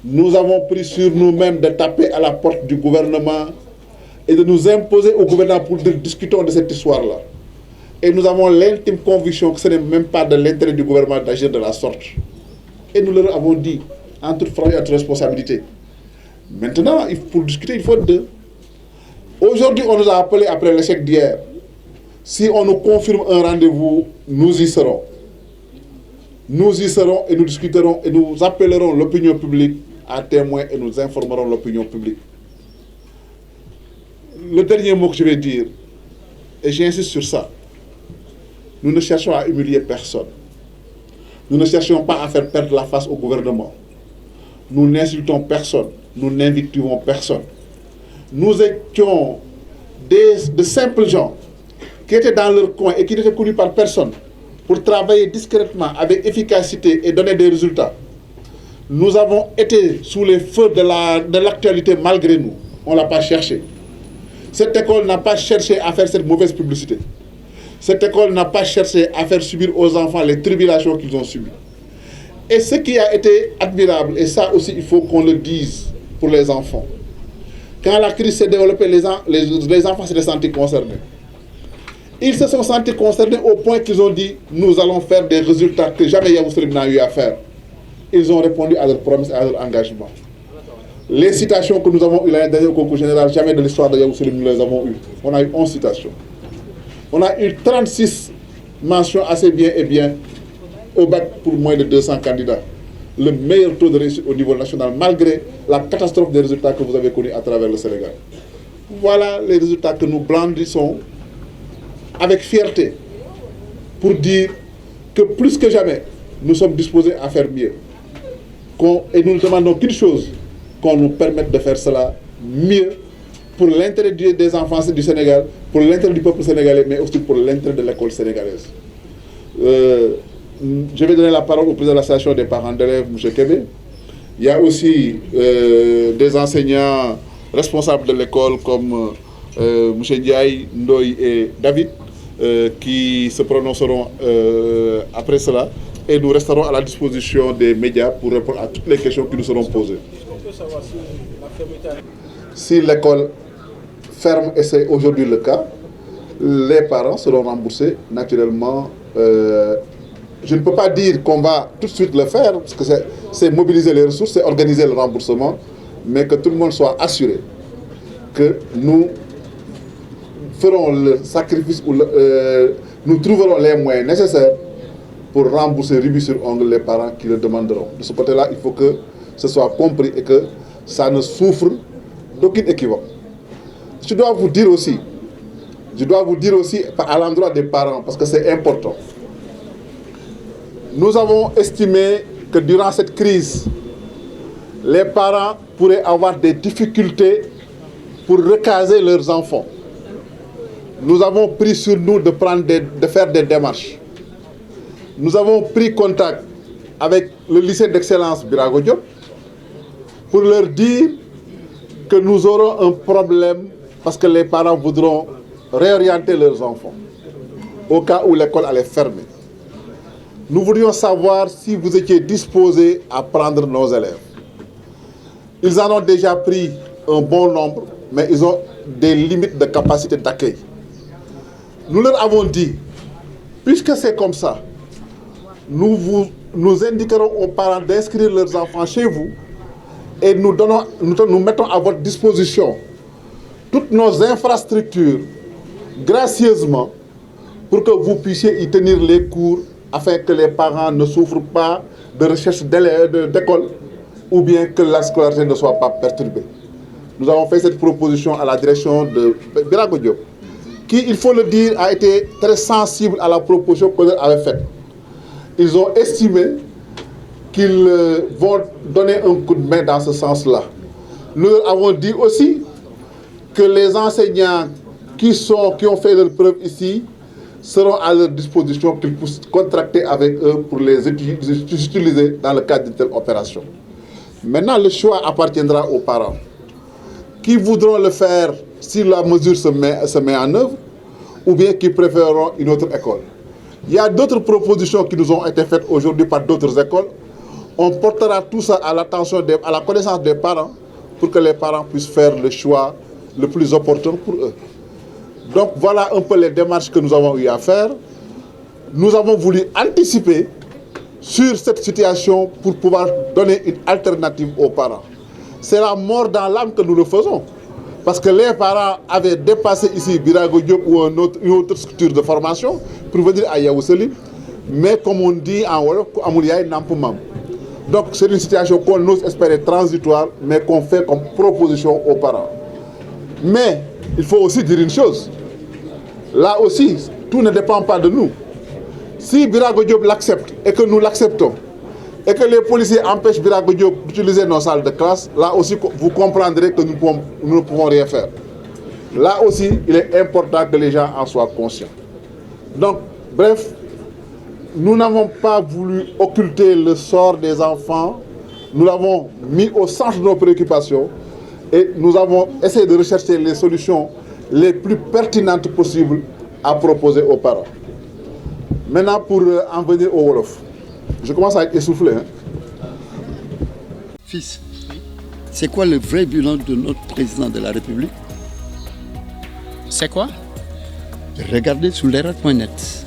nous avons pris sur nous-mêmes de taper à la porte du gouvernement et de nous imposer au gouvernement pour dire discutons de cette histoire-là. Et nous avons l'intime conviction que ce n'est même pas de l'intérêt du gouvernement d'agir de la sorte. Et nous leur avons dit, en toute franchise et en toute responsabilité. Maintenant, pour discuter, il faut deux. Aujourd'hui, on nous a appelé après l'échec d'hier. Si on nous confirme un rendez-vous, nous y serons. Nous y serons et nous discuterons et nous appellerons l'opinion publique à témoin et nous informerons l'opinion publique. Le dernier mot que je vais dire, et j'insiste sur ça, nous ne cherchons à humilier personne. Nous ne cherchons pas à faire perdre la face au gouvernement. Nous n'insultons personne. Nous n'invectivons personne. Nous étions de simples gens qui étaient dans leur coin et qui n'étaient connus par personne pour travailler discrètement, avec efficacité et donner des résultats. Nous avons été sous les feux de l'actualité malgré nous. On ne l'a pas cherché. Cette école n'a pas cherché à faire cette mauvaise publicité. Cette école n'a pas cherché à faire subir aux enfants les tribulations qu'ils ont subies. Et ce qui a été admirable, et ça aussi il faut qu'on le dise pour les enfants, quand la crise s'est développée, les enfants s'étaient sentis concernés. Ils se sont sentis concernés au point qu'ils ont dit « Nous allons faire des résultats que jamais Yavuz Selim n'a eu à faire ». Ils ont répondu à leurs promesses et à leur engagement. Les citations que nous avons eues l'année dernière au concours général, jamais de l'histoire de Yavuz Selim nous les avons eues. On a eu 11 citations. On a eu 36 mentions assez bien et bien au bac pour moins de 200 candidats. Le meilleur taux de réussite au niveau national, malgré la catastrophe des résultats que vous avez connus à travers le Sénégal. Voilà les résultats que nous brandissons avec fierté pour dire que plus que jamais, nous sommes disposés à faire mieux. Et nous ne demandons qu'une chose, qu'on nous permette de faire cela mieux pour l'intérêt des enfants du Sénégal, pour l'intérêt du peuple sénégalais, mais aussi pour l'intérêt de l'école sénégalaise. Je vais donner la parole au président de l'association des parents d'élèves, M. Kébé. Il y a aussi des enseignants responsables de l'école comme M. Ndiaye, Ndoye et David qui se prononceront après cela. Et nous resterons à la disposition des médias pour répondre à toutes les questions qui nous seront posées. Si l'école ferme, et c'est aujourd'hui le cas, les parents seront remboursés naturellement. Je ne peux pas dire qu'on va tout de suite le faire, parce que c'est mobiliser les ressources, c'est organiser le remboursement, mais que tout le monde soit assuré que nous ferons le sacrifice, ou nous trouverons les moyens nécessaires pour rembourser rubis sur ongle les parents qui le demanderont. De ce côté-là, il faut que ce soit compris et que ça ne souffre d'aucune équivoque. Je dois vous dire aussi à l'endroit des parents, parce que c'est important, nous avons estimé que durant cette crise, les parents pourraient avoir des difficultés pour recaser leurs enfants. Nous avons pris sur nous de faire des démarches. Nous avons pris contact avec le lycée d'excellence Birago Diop pour leur dire que nous aurons un problème parce que les parents voudront réorienter leurs enfants au cas où l'école allait fermer. Nous voulions savoir si vous étiez disposés à prendre nos élèves. Ils en ont déjà pris un bon nombre, mais ils ont des limites de capacité d'accueil. Nous leur avons dit, puisque c'est comme ça, nous indiquerons aux parents d'inscrire leurs enfants chez vous et nous mettons à votre disposition toutes nos infrastructures gracieusement pour que vous puissiez y tenir les cours afin que les parents ne souffrent pas de recherche d'école ou bien que la scolarité ne soit pas perturbée. Nous avons fait cette proposition à la direction de Birago Diop, qui, il faut le dire, a été très sensible à la proposition qu'on avait faite. Ils ont estimé qu'ils vont donner un coup de main dans ce sens-là. Nous leur avons dit aussi que les enseignants qui ont fait leur preuve ici seront à leur disposition, qu'ils puissent contracter avec eux pour les utiliser dans le cadre de telle opération. Maintenant, le choix appartiendra aux parents qui voudront le faire si la mesure se met en œuvre ou bien qui préféreront une autre école. Il y a d'autres propositions qui nous ont été faites aujourd'hui par d'autres écoles On portera tout ça à l'attention, à la connaissance des parents pour que les parents puissent faire le choix le plus opportun pour eux. Donc voilà un peu les démarches que nous avons eu à faire. Nous avons voulu anticiper sur cette situation pour pouvoir donner une alternative aux parents. C'est la mort dans l'âme que nous le faisons. Parce que les parents avaient dépassé ici Birago Diop ou une autre structure de formation pour venir à Yaousselim. Mais comme on dit en Wolof, Amouliaï Nampumam. Donc c'est une situation qu'on ose espérer transitoire, mais qu'on fait comme proposition aux parents. Mais il faut aussi dire une chose. Là aussi, tout ne dépend pas de nous. Si Birago Diop l'accepte et que nous l'acceptons, et que les policiers empêchent Birago Diop d'utiliser nos salles de classe, là aussi vous comprendrez que nous ne pouvons rien faire. Là aussi, il est important que les gens en soient conscients. Donc, bref, nous n'avons pas voulu occulter le sort des enfants. Nous l'avons mis au centre de nos préoccupations et nous avons essayé de rechercher les solutions les plus pertinentes possibles à proposer aux parents. Maintenant, pour en venir au Wolof, je commence à être essoufflé. Fils, c'est quoi le vrai bilan de notre président de la République? C'est quoi? Regardez sur l'erreur.net.